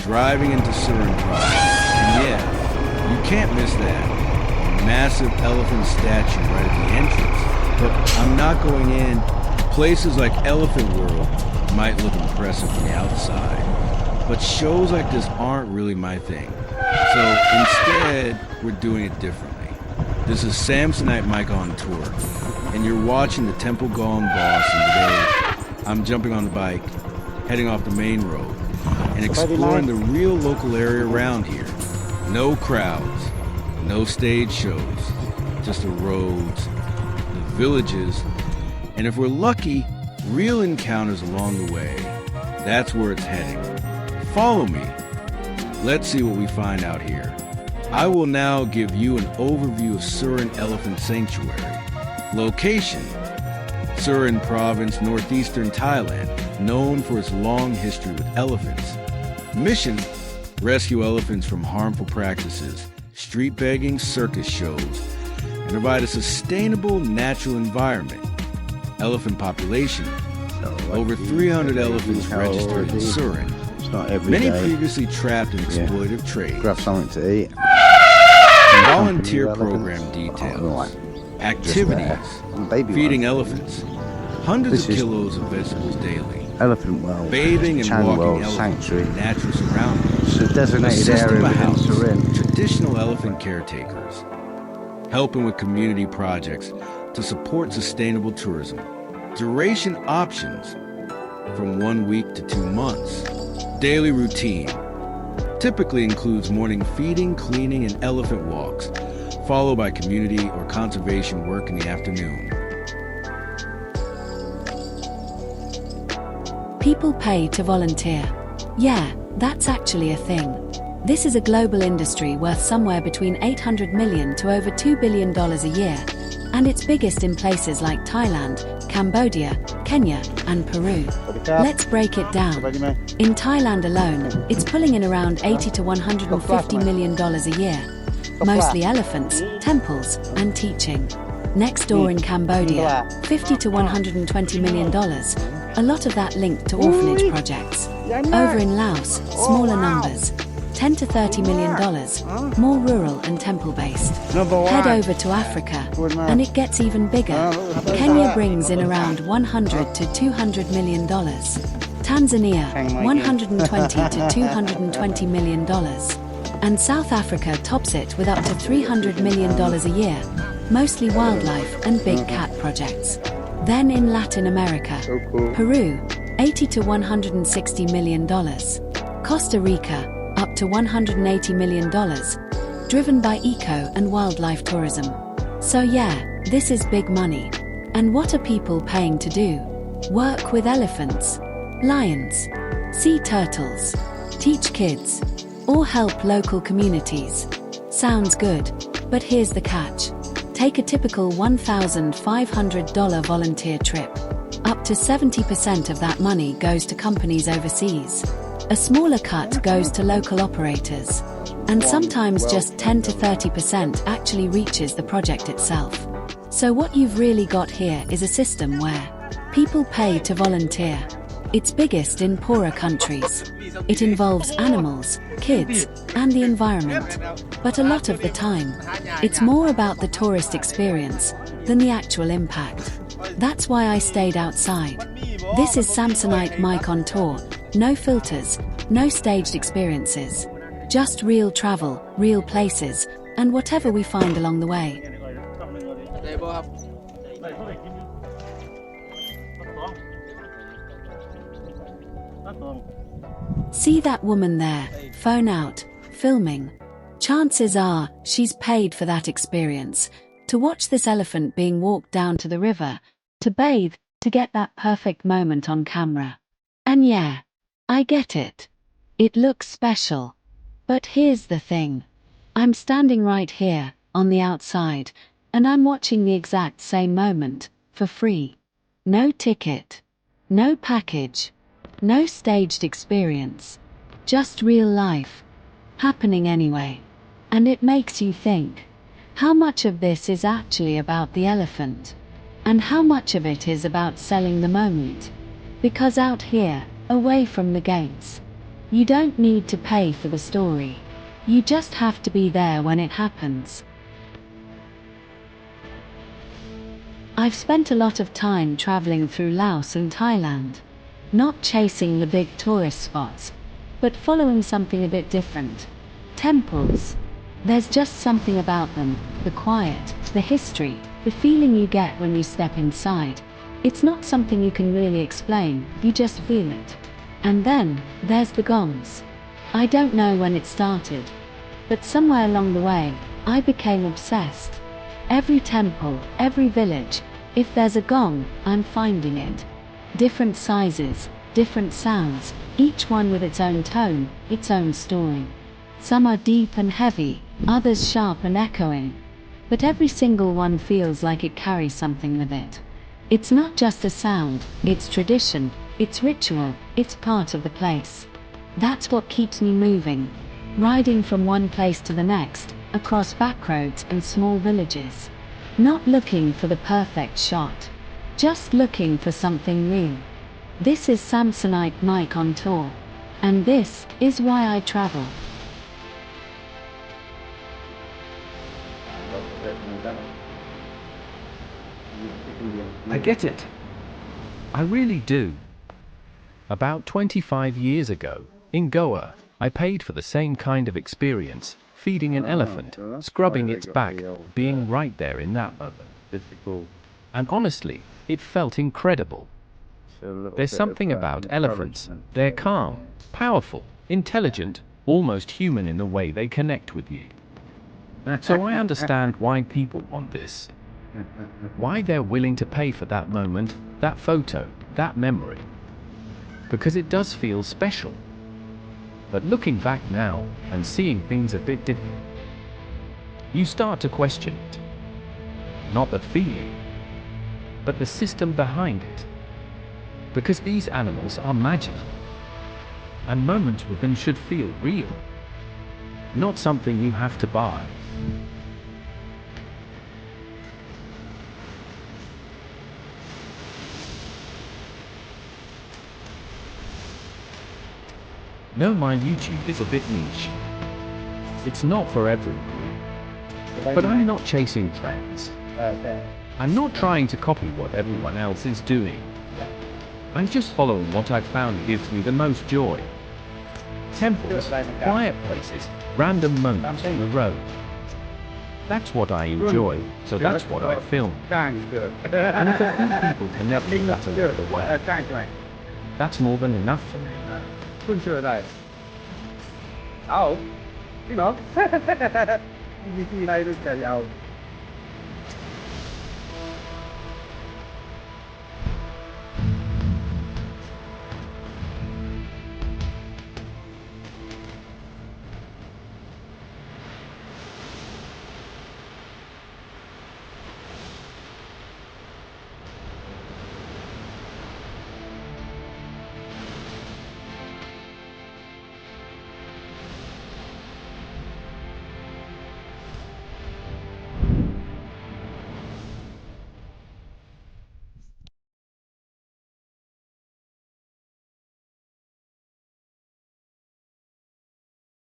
driving into Surin Province. And yeah, you can't miss that massive elephant statue right at the entrance. But I'm not going in. Places like Elephant World might look impressive from the outside, but shows like this aren't really my thing. So instead, we're doing it differently. This is Samsonite Mike on tour, and you're watching the Temple Gong Boss, and today I'm jumping on the bike, heading off the main road, and exploring the real local area around here. No crowds, no stage shows, just the roads, the villages, and if we're lucky, real encounters along the way. That's where it's heading. Follow me. Let's see what we find out here. I will now give you an overview of Surin Elephant Sanctuary. Location: Surin Province, northeastern Thailand, known for its long history with elephants. Mission: rescue elephants from harmful practices, street begging, circus shows, and provide a sustainable natural environment. Elephant population: over 300 elephants registered in Surin. Many previously trapped in exploitative trade. Grab something to eat. Volunteer program details. Activities. Feeding elephants. Hundreds of kilos of vegetables daily. Elephant World. Bathing and Chan walking World elephants Sanctuary. in natural surroundings. It's a designated area within House. Surin. Traditional elephant caretakers. Helping with community projects to support sustainable tourism. Duration options from 1 week to 2 months. Daily routine typically includes morning feeding, cleaning, and elephant walks, followed by community or conservation work in the afternoon. People pay to volunteer. Yeah, that's actually a thing. This is a global industry worth somewhere between $800 million to over $2 billion a year, and it's biggest in places like Thailand, Cambodia, Kenya, and Peru. Let's break it down. In Thailand alone, it's pulling in around $80 to $150 million a year, mostly elephants, temples, and teaching. Next door in Cambodia, $50 to $120 million, a lot of that linked to orphanage projects. Over in Laos, smaller numbers, $10 to $30 million, more rural and temple-based. Head over to Africa, and it gets even bigger. Kenya brings in around $100 to $200 million. Tanzania, $120 to $220 million. And South Africa tops it with up to $300 million a year, mostly wildlife and big cat projects. Then in Latin America, Peru, $80 to $160 million. Costa Rica, up to $180 million, driven by eco and wildlife tourism. So yeah, this is big money. And what are people paying to do? Work with elephants, lions, sea turtles, teach kids, or help local communities. Sounds good, but here's the catch. Take a typical $1,500 volunteer trip. Up to 70% of that money goes to companies overseas. A smaller cut goes to local operators. And sometimes just 10 to 30% actually reaches the project itself. So what you've really got here is a system where people pay to volunteer. It's biggest in poorer countries. It involves animals, kids, and the environment. But a lot of the time, it's more about the tourist experience than the actual impact. That's why I stayed outside. This is Samsonite Mike on tour. No filters, no staged experiences. Just real travel, real places, and whatever we find along the way. See that woman there, phone out, filming. Chances are she's paid for that experience, to watch this elephant being walked down to the river, to bathe, to get that perfect moment on camera. And yeah, I get it. It looks special. But here's the thing. I'm standing right here, on the outside, and I'm watching the exact same moment, for free. No ticket. No package. No staged experience. Just real life. Happening anyway. And it makes you think, how much of this is actually about the elephant? And how much of it is about selling the moment? Because out here, away from the gates, You don't need to pay for the story. You just have to be there when it happens. I've spent a lot of time traveling through Laos and Thailand, not chasing the big tourist spots, but following something a bit different. Temples. There's just something about them, the quiet, the history, the feeling you get when you step inside. It's not something you can really explain, you just feel it. And then, there's the gongs. I don't know when it started, but somewhere along the way, I became obsessed. Every temple, every village, if there's a gong, I'm finding it. Different sizes, different sounds, each one with its own tone, its own story. Some are deep and heavy, others sharp and echoing. But every single one feels like it carries something with it. It's not just a sound, it's tradition, it's ritual, it's part of the place. That's what keeps me moving, riding from one place to the next, across back roads and small villages. Not looking for the perfect shot, just looking for something real. This is Samsonite Mike on tour, and this is why I travel. I get it. I really do. About 25 years ago, in Goa, I paid for the same kind of experience, feeding an elephant, scrubbing its back, being right there in that moment. And honestly, it felt incredible. There's something about elephants. They're calm, powerful, intelligent, almost human in the way they connect with you. So I understand why people want this. Why they're willing to pay for that moment, that photo, that memory. Because it does feel special. But looking back now, and seeing things a bit different, you start to question it. Not the feeling, but the system behind it. Because these animals are magical. And moments with them should feel real. Not something you have to buy. No, my YouTube is a bit niche. It's not for everyone. But I'm not chasing trends. I'm not trying to copy what everyone else is doing. I'm just following what I've found gives me the most joy. Temples, quiet places, random moments on the road. That's what I enjoy, so that's what I film. And if a few people connect with that along the way, that's more than enough for me. คุณชื่ออะไรเอาจริงเหรอ มีที่ไหนรู้จักเอา